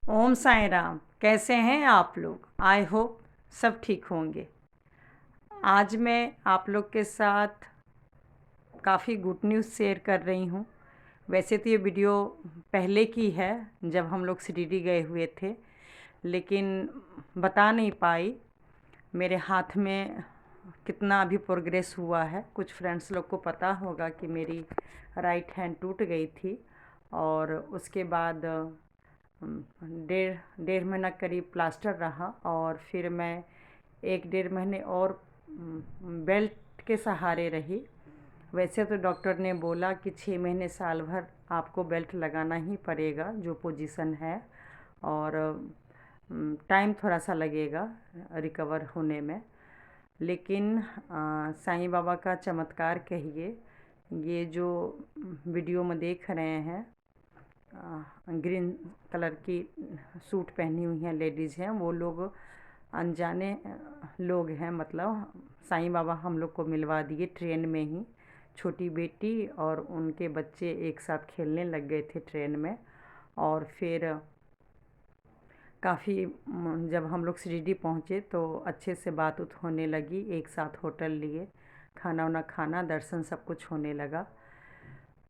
ओम साईं राम। कैसे हैं आप लोग? आई होप सब ठीक होंगे। आज मैं आप लोग के साथ काफ़ी गुड न्यूज़ शेयर कर रही हूँ। वैसे तो ये वीडियो पहले की है, जब हम लोग शिरडी गए हुए थे, लेकिन बता नहीं पाई मेरे हाथ में कितना अभी प्रोग्रेस हुआ है। कुछ फ्रेंड्स लोग को पता होगा कि मेरी राइट हैंड टूट गई थी और उसके बाद डेढ़ डेढ़ महीना करीब प्लास्टर रहा और फिर मैं एक डेढ़ महीने और बेल्ट के सहारे रही। वैसे तो डॉक्टर ने बोला कि 6 महीने साल भर आपको बेल्ट लगाना ही पड़ेगा, जो पोजीशन है, और टाइम थोड़ा सा लगेगा रिकवर होने में। लेकिन साईं बाबा का चमत्कार कहिए, ये जो वीडियो में देख रहे हैं, ग्रीन कलर की सूट पहनी हुई हैं लेडीज़ हैं, वो लोग अनजाने लोग हैं। मतलब साईं बाबा हम लोग को मिलवा दिए ट्रेन में ही। छोटी बेटी और उनके बच्चे एक साथ खेलने लग गए थे ट्रेन में। और फिर काफ़ी जब हम लोग शिरडी पहुँचे तो अच्छे से बात उत होने लगी। एक साथ होटल लिए, खाना वाना खाना, दर्शन सब कुछ होने लगा।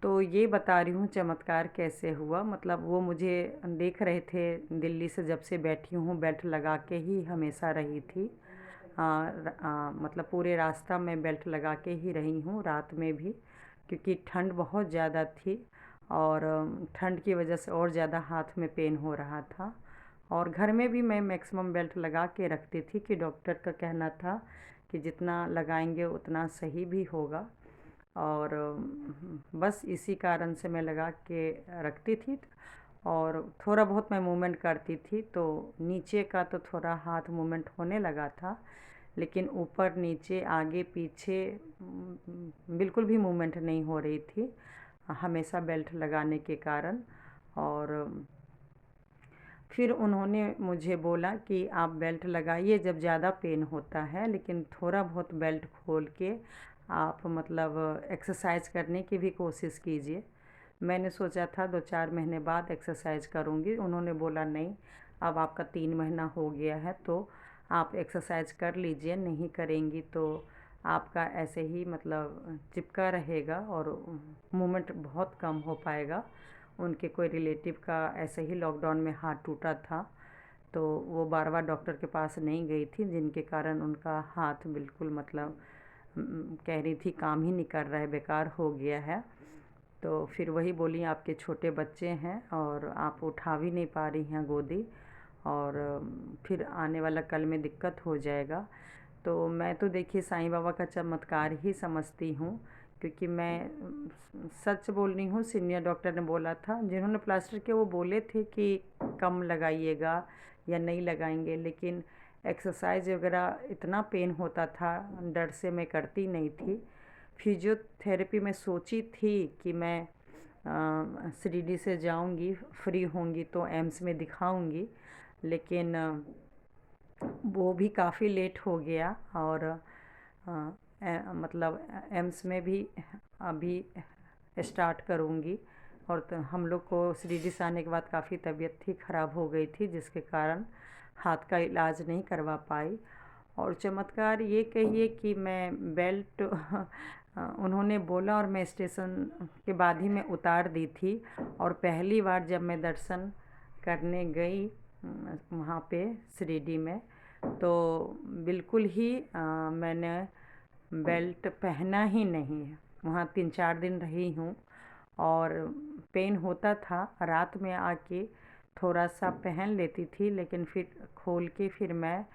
तो ये बता रही हूँ चमत्कार कैसे हुआ। मतलब वो मुझे देख रहे थे दिल्ली से, जब से बैठी हूँ बेल्ट लगा के ही हमेशा रही थी। मतलब पूरे रास्ता में बेल्ट लगा के ही रही हूँ, रात में भी, क्योंकि ठंड बहुत ज़्यादा थी और ठंड की वजह से और ज़्यादा हाथ में पेन हो रहा था। और घर में भी मैं मैक्सिमम बेल्ट लगा के रखती थी कि डॉक्टर का कहना था कि जितना लगाएंगे उतना सही भी होगा। और बस इसी कारण से मैं लगा के रखती थी। और थोड़ा बहुत मैं मूवमेंट करती थी तो नीचे का तो थोड़ा हाथ मूवमेंट होने लगा था, लेकिन ऊपर नीचे आगे पीछे बिल्कुल भी मूवमेंट नहीं हो रही थी, हमेशा बेल्ट लगाने के कारण। और फिर उन्होंने मुझे बोला कि आप बेल्ट लगाइए जब ज़्यादा पेन होता है, लेकिन थोड़ा बहुत बेल्ट खोल के आप मतलब एक्सरसाइज करने की भी कोशिश कीजिए। मैंने सोचा था 2-4 महीने बाद एक्सरसाइज करूँगी। उन्होंने बोला नहीं, अब आपका 3 महीना हो गया है तो आप एक्सरसाइज कर लीजिए, नहीं करेंगी तो आपका ऐसे ही मतलब चिपका रहेगा और मूवमेंट बहुत कम हो पाएगा। उनके कोई रिलेटिव का ऐसे ही लॉकडाउन में हाथ टूटा था, तो वो बार बार डॉक्टर के पास नहीं गई थी, जिनके कारण उनका हाथ बिल्कुल मतलब कह रही थी काम ही नहीं कर रहा है, बेकार हो गया है। तो फिर वही बोली आपके छोटे बच्चे हैं और आप उठा भी नहीं पा रही हैं गोदी, और फिर आने वाला कल में दिक्कत हो जाएगा। तो मैं तो देखिए साईं बाबा का चमत्कार ही समझती हूँ, क्योंकि मैं सच बोल रही हूँ। सीनियर डॉक्टर ने बोला था, जिन्होंने प्लास्टर किया वो बोले थे कि कम लगाइएगा या नहीं लगाएंगे, लेकिन एक्सरसाइज वगैरह इतना पेन होता था, डर से मैं करती नहीं थी। फिजियोथेरेपी में सोची थी कि मैं शिरडी से जाऊंगी, फ्री होंगी तो एम्स में दिखाऊंगी, लेकिन वो भी काफ़ी लेट हो गया। और मतलब एम्स में भी अभी स्टार्ट करूँगी। और तो हम लोग को शिरडी से आने के बाद काफ़ी तबीयत थी ख़राब हो गई थी, जिसके कारण हाथ का इलाज नहीं करवा पाई। और चमत्कार ये कहिए कि मैं बेल्ट उन्होंने बोला और मैं स्टेशन के बाद ही मैं उतार दी थी। और पहली बार जब मैं दर्शन करने गई वहाँ पे शिरडी में, तो बिल्कुल ही मैंने बेल्ट पहना ही नहीं है। वहाँ 3-4 दिन रही हूँ और पेन होता था, रात में आके थोड़ा सा पहन लेती थी, लेकिन फिर खोल के फिर मैं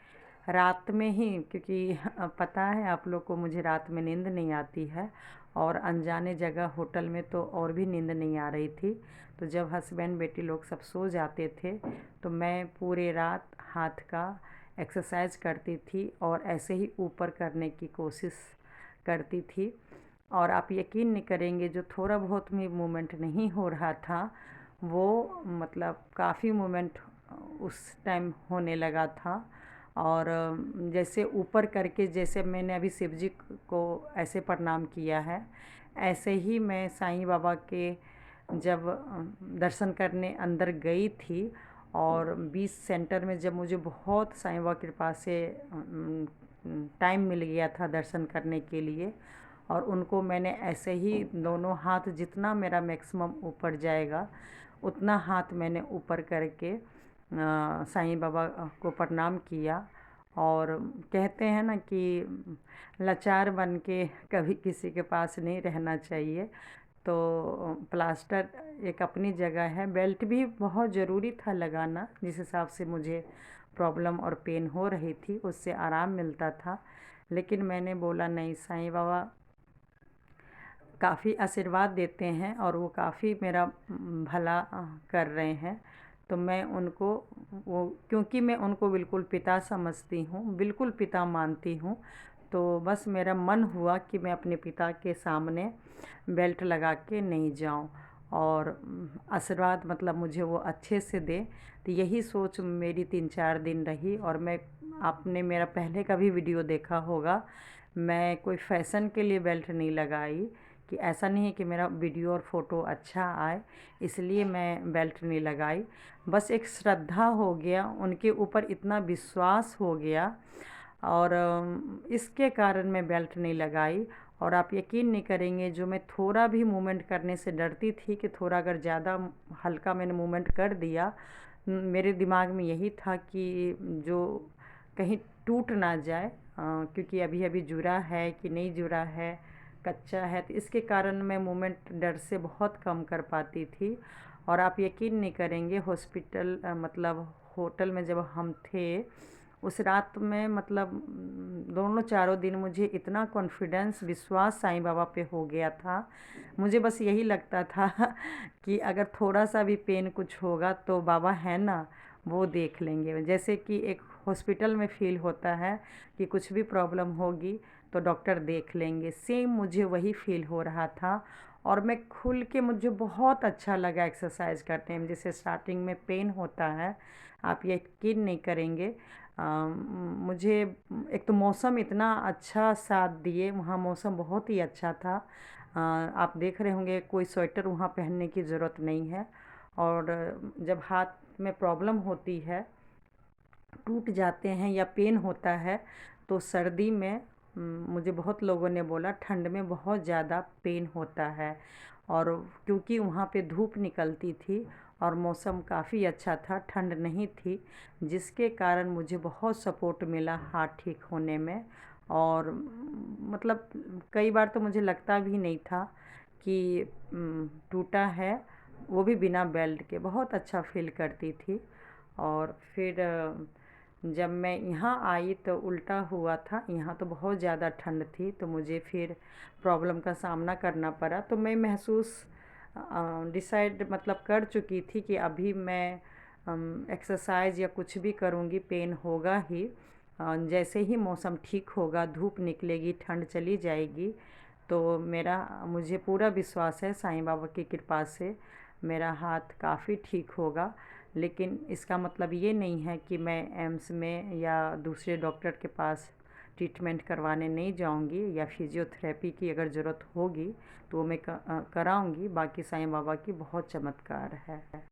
रात में ही, क्योंकि पता है आप लोग को मुझे रात में नींद नहीं आती है, और अनजाने जगह होटल में तो और भी नींद नहीं आ रही थी। तो जब हस्बैंड बेटी लोग सब सो जाते थे तो मैं पूरे रात हाथ का एक्सरसाइज करती थी और ऐसे ही ऊपर करने की कोशिश करती थी। और आप यकीन नहीं करेंगे, जो थोड़ा बहुत भी मूवमेंट नहीं हो रहा था वो मतलब काफ़ी मूवमेंट उस टाइम होने लगा था। और जैसे ऊपर करके, जैसे मैंने अभी शिव जी को ऐसे प्रणाम किया है, ऐसे ही मैं साईं बाबा के जब दर्शन करने अंदर गई थी और 20 सेंटर में जब मुझे बहुत साईं बाबा की कृपा से टाइम मिल गया था दर्शन करने के लिए, और उनको मैंने ऐसे ही दोनों हाथ जितना मेरा मैक्सिमम ऊपर जाएगा उतना हाथ मैंने ऊपर करके साईं बाबा को प्रणाम किया। और कहते हैं ना कि लाचार बन के कभी किसी के पास नहीं रहना चाहिए। तो प्लास्टर एक अपनी जगह है, बेल्ट भी बहुत ज़रूरी था लगाना, जिस हिसाब से मुझे प्रॉब्लम और पेन हो रही थी उससे आराम मिलता था। लेकिन मैंने बोला नहीं, साईं बाबा काफ़ी आशीर्वाद देते हैं और वो काफ़ी मेरा भला कर रहे हैं। तो मैं उनको वो क्योंकि मैं उनको बिल्कुल पिता समझती हूँ, बिल्कुल पिता मानती हूँ, तो बस मेरा मन हुआ कि मैं अपने पिता के सामने बेल्ट लगा के नहीं जाऊँ और आशीर्वाद मतलब मुझे वो अच्छे से दे। तो यही सोच मेरी 3-4 दिन रही। और मैं आपने मेरा पहले का भी वीडियो देखा होगा, मैं कोई फ़ैशन के लिए बेल्ट नहीं लगाई, कि ऐसा नहीं है कि मेरा वीडियो और फ़ोटो अच्छा आए इसलिए मैं बेल्ट नहीं लगाई। बस एक श्रद्धा हो गया, उनके ऊपर इतना विश्वास हो गया और इसके कारण मैं बेल्ट नहीं लगाई। और आप यकीन नहीं करेंगे, जो मैं थोड़ा भी मूवमेंट करने से डरती थी कि थोड़ा अगर ज़्यादा हल्का मैंने मूवमेंट कर दिया, मेरे दिमाग में यही था कि जो कहीं टूट ना जाए, क्योंकि अभी अभी जुड़ा है कि नहीं जुड़ा है, कच्चा है, तो इसके कारण मैं मूवमेंट डर से बहुत कम कर पाती थी। और आप यकीन नहीं करेंगे, हॉस्पिटल मतलब होटल में जब हम थे उस रात में, मतलब दोनों चारों दिन मुझे इतना कॉन्फिडेंस विश्वास साईं बाबा पे हो गया था। मुझे बस यही लगता था कि अगर थोड़ा सा भी पेन कुछ होगा तो बाबा है ना, वो देख लेंगे। जैसे कि एक हॉस्पिटल में फ़ील होता है कि कुछ भी प्रॉब्लम होगी तो डॉक्टर देख लेंगे, सेम मुझे वही फ़ील हो रहा था। और मैं खुल के, मुझे बहुत अच्छा लगा एक्सरसाइज करने में। जैसे स्टार्टिंग में पेन होता है, आप यकीन नहीं करेंगे, मुझे एक तो मौसम इतना अच्छा साथ दिए, वहाँ मौसम बहुत ही अच्छा था। आप देख रहे होंगे कोई स्वेटर वहाँ पहनने की ज़रूरत नहीं है। और जब हाथ में प्रॉब्लम होती है, टूट जाते हैं या पेन होता है, तो सर्दी में मुझे बहुत लोगों ने बोला ठंड में बहुत ज़्यादा पेन होता है। और क्योंकि वहाँ पे धूप निकलती थी और मौसम काफ़ी अच्छा था, ठंड नहीं थी, जिसके कारण मुझे बहुत सपोर्ट मिला हाथ ठीक होने में। और मतलब कई बार तो मुझे लगता भी नहीं था कि टूटा है, वो भी बिना बेल्ट के। बहुत अच्छा फ़ील करती थी। और फिर जब मैं यहाँ आई तो उल्टा हुआ था, यहाँ तो बहुत ज़्यादा ठंड थी, तो मुझे फिर प्रॉब्लम का सामना करना पड़ा। तो मैं महसूस डिसाइड मतलब कर चुकी थी कि अभी मैं एक्सरसाइज या कुछ भी करूँगी पेन होगा ही। जैसे ही मौसम ठीक होगा, धूप निकलेगी, ठंड चली जाएगी, तो मुझे पूरा विश्वास है साईं बाबा की कृपा से मेरा हाथ काफ़ी ठीक होगा। लेकिन इसका मतलब ये नहीं है कि मैं एम्स में या दूसरे डॉक्टर के पास ट्रीटमेंट करवाने नहीं जाऊंगी, या फिजियोथेरेपी की अगर ज़रूरत होगी तो वो मैं कराऊंगी। बाकी साईं बाबा की बहुत चमत्कार है।